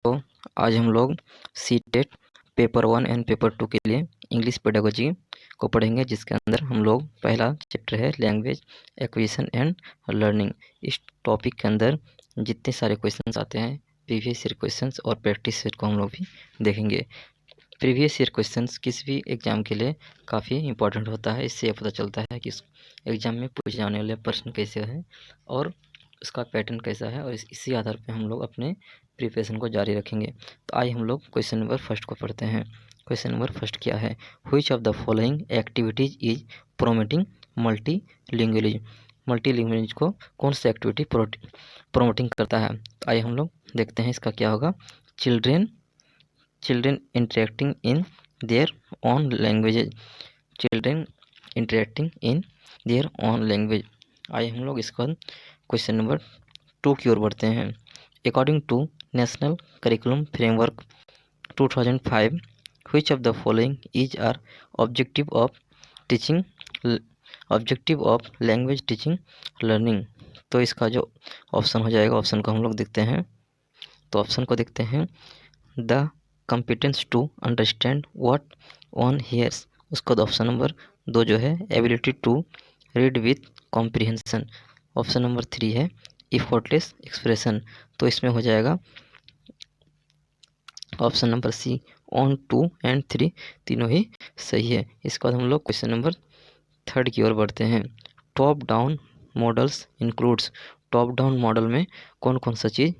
तो आज हम लोग सी-टेट पेपर 1 एंड पेपर 2 के लिए इंग्लिश पेडागोजी को पढ़ेंगे, जिसके अंदर हम लोग पहला चैप्टर है लैंग्वेज एक्विजिशन एंड लर्निंग। इस टॉपिक के अंदर जितने सारे क्वेश्चंस आते हैं, प्रीवियस ईयर क्वेश्चंस और प्रैक्टिस सेट को हम लोग भी देखेंगे। प्रीवियस ईयर क्वेश्चंस किसी भी एग्ज़ाम के लिए काफ़ी इंपॉर्टेंट होता है। इससे यह पता चलता है कि एग्ज़ाम में पूछे जाने वाले प्रश्न कैसे हैं और उसका पैटर्न कैसा है, और इसी आधार पे हम लोग अपने प्रिपरेशन को जारी रखेंगे। तो आइए हम लोग क्वेश्चन नंबर फर्स्ट को पढ़ते हैं। क्वेश्चन नंबर फर्स्ट क्या है? Which of the following activities is promoting multilingualism. Multilingualism को कौन सा एक्टिविटी प्रोमोटिंग करता है? तो आइए हम लोग देखते हैं इसका क्या होगा। Children interacting in their own languages. Children interacting in their own language. आइए हम लोग इसका क्वेश्चन नंबर 2 की ओर बढ़ते हैं। According to national curriculum framework 2005, which of the following is our objective of teaching objective of language teaching learning? तो इसका जो ऑप्शन हो जाएगा, ऑप्शन को हम लोग देखते हैं। तो ऑप्शन को देखते हैं, the competence to understand what one hears. उसका ऑप्शन नंबर 2 जो है ability to read with comprehension. Option number 3 है इफोर्टलेस एक्सप्रेशन। तो इसमें हो जाएगा ऑप्शन नंबर सी, 1, 2 एंड 3 तीनों ही सही है। इसके बाद हम लोग क्वेश्चन नंबर 3 की ओर बढ़ते हैं। Top down models includes. Top down model में कौन कौन सा चीज़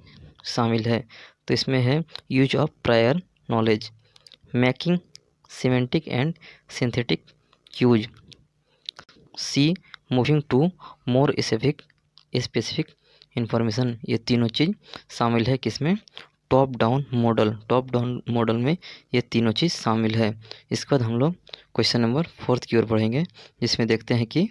शामिल है? तो इसमें है use of prior knowledge, making semantic and synthetic cues, C moving to more specific information. ये तीनों चीज़ शामिल है किसमें? टॉप डाउन मॉडल में ये तीनों चीज़ शामिल है। इसके बाद हम लोग क्वेश्चन नंबर 4 की ओर बढ़ेंगे, जिसमें देखते हैं कि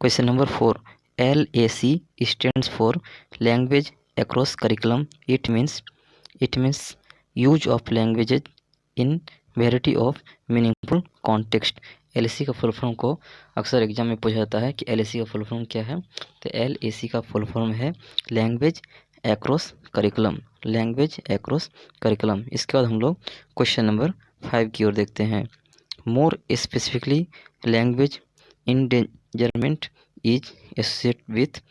question number 4, LAC stands for language across curriculum. It means use of languages in variety of meaningful context. LAC का फुल फॉर्म को अक्सर एग्जाम में पूछा जाता है कि LAC का फुल फॉर्म क्या है। तो LAC का फुल फॉर्म है language across curriculum. Language across curriculum. इसके बाद हम लोग क्वेश्चन नंबर 5 की ओर देखते हैं। More specifically language endangerment is associate with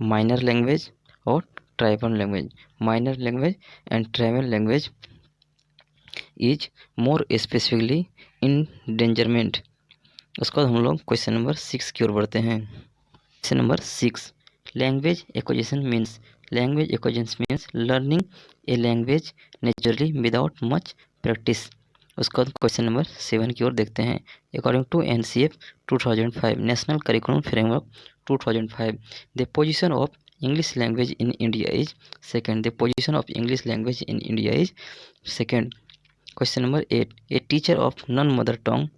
minor language और tribal language. Minor language and tribal language is more specifically endangerment. उसके बाद हम लोग क्वेश्चन नंबर 6 की ओर बढ़ते हैं। Question number 6, language acquisition means learning a language naturally without much practice. उसका क्वेश्चन नंबर 7 की ओर देखते हैं। According to NCF 2005 national curriculum framework 2005, the position of English language in India is second. The position of English language in India is second. Question number 8, a teacher of non mother tongue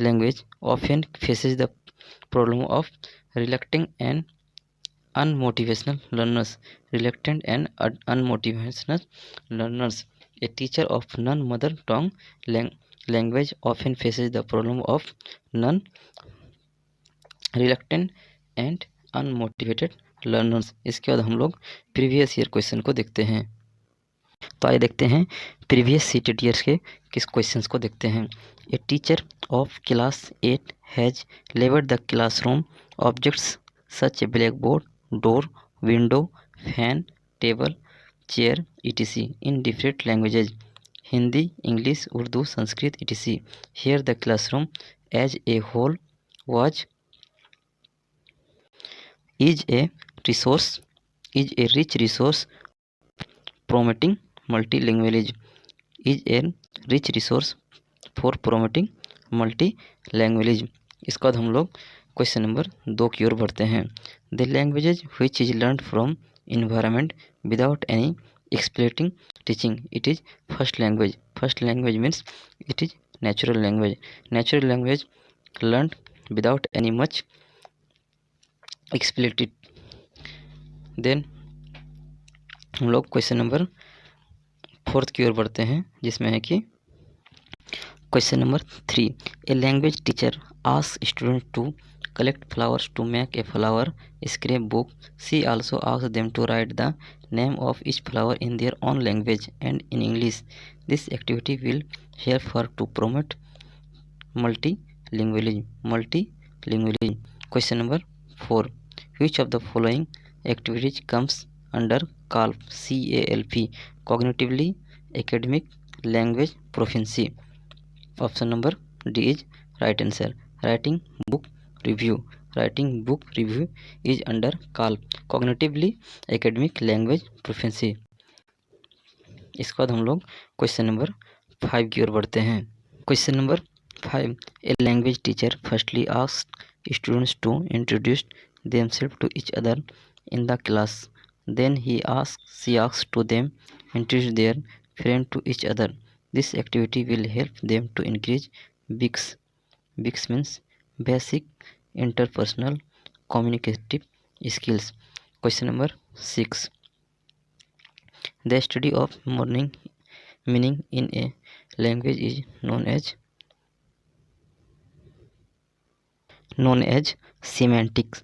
language often faces the problem of reluctant and unmotivational learners. Reluctant and unmotivational learners. A teacher of non-mother tongue language often faces the problem of non-reluctant and unmotivated learners. इसके बाद हम लोग previous year question को देखते हैं। तो आइए देखते हैं प्रीवियस सीटेट ईयर्स के किस क्वेश्चंस को देखते हैं। ए teacher of class 8 has labelled the classroom objects such A black board, door, window, fan, table, chair etc in different languages, Hindi, English, Urdu, Sanskrit etc. Here the classroom as a whole is a rich resource promoting multilingualism. Is a rich resource for promoting multilingualism. इसके बाद हम लोग question number 2 की ओर बढ़ते हैं। The languages which is learn from environment without any explicit teaching, it is first language. First language means it is natural language. Natural language learn without any much explicated. Then हम लोग question number 4 की ओर बढ़ते हैं, जिसमें है कि question number 3, a language teacher ask student to collect flowers to make a flower scrapbook. She also asked them to write the name of each flower in their own language and in English. This activity will help her to promote multilingualism. Multilingualism. Question number 4. Which of the following activities comes under CALP? CALP. Cognitively, academic, language proficiency. Option number D is right answer. Writing book review. Writing book review is under CALP. Cognitively, academic, language proficiency. इसके बाद हम लोग question number 5 की ओर बढ़ते हैं. Question number 5. A language teacher firstly asks students to introduce themselves to each other in the class. Then she asks to them introduce their friend to each other. This activity will help them to increase BICS. BICS means basic interpersonal communicative skills. Question number 6. The study of meaning in a language is known as semantics.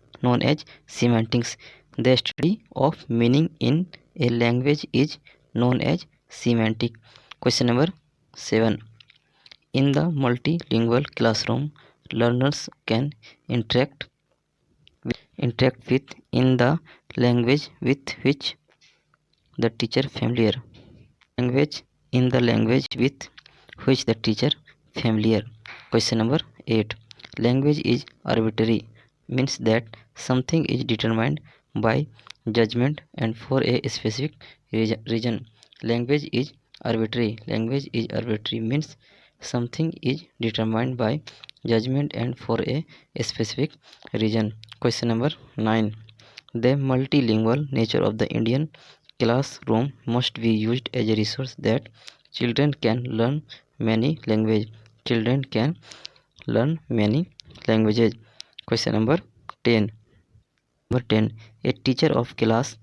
The study of meaning in a language is known as semantics. Question number 7. In the multilingual classroom, learners can interact with in the language with which the teacher familiar. Question number 8. Language is arbitrary means that something is determined by judgment and for a specific reason. Language is arbitrary means something is determined by judgment and for a specific reason. Question number 9. The multilingual nature of the Indian classroom must be used as a resource that children can learn many languages. Question number 10. A teacher of class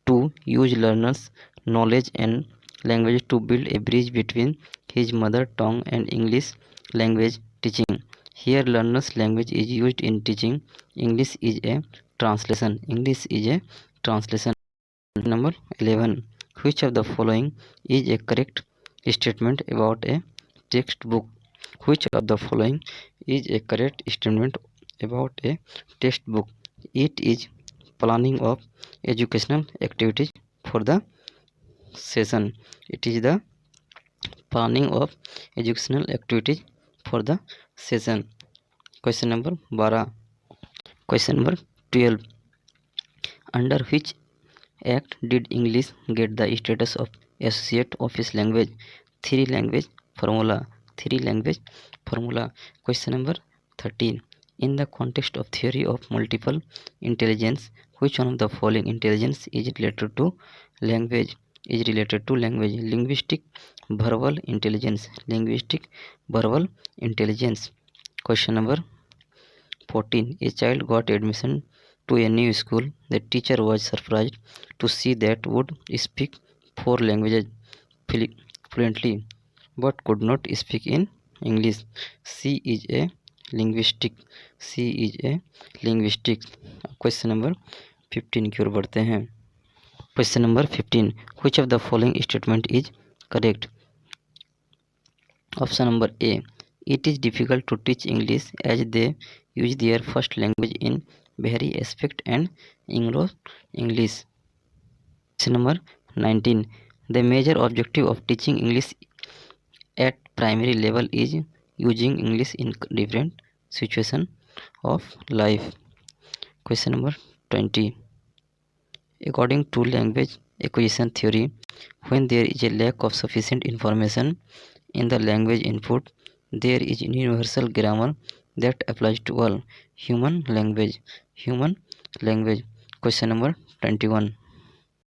2 use learners' knowledge and language to build a bridge between his mother tongue and English language teaching. Here learners' language is used in teaching. English is a translation. Number 11. Which of the following is a correct statement about a textbook? It is planning of educational activities for the session. Question number 12. Question number 12. Under which act did English get the status of associate office language? Three language formula. Question number 13. In the context of theory of multiple intelligence, which one of the following intelligence is related to language? Linguistic verbal intelligence. Question number 14. A child got admission to a new school. The teacher was surprised to see that would speak 4 languages fluently but could not speak in English. She is a linguistic. Question number 15 की ओर बढ़ते हैं. Question number 15. Which of the following statement is correct? Option number A. It is difficult to teach English as they use their first language in very aspect and ignore English. Question number 19. The major objective of teaching English at primary level is using English in different situations of life. Question number 20. According to language acquisition theory, when there is a lack of sufficient information in the language input, there is universal grammar that applies to all human language. Question number 21.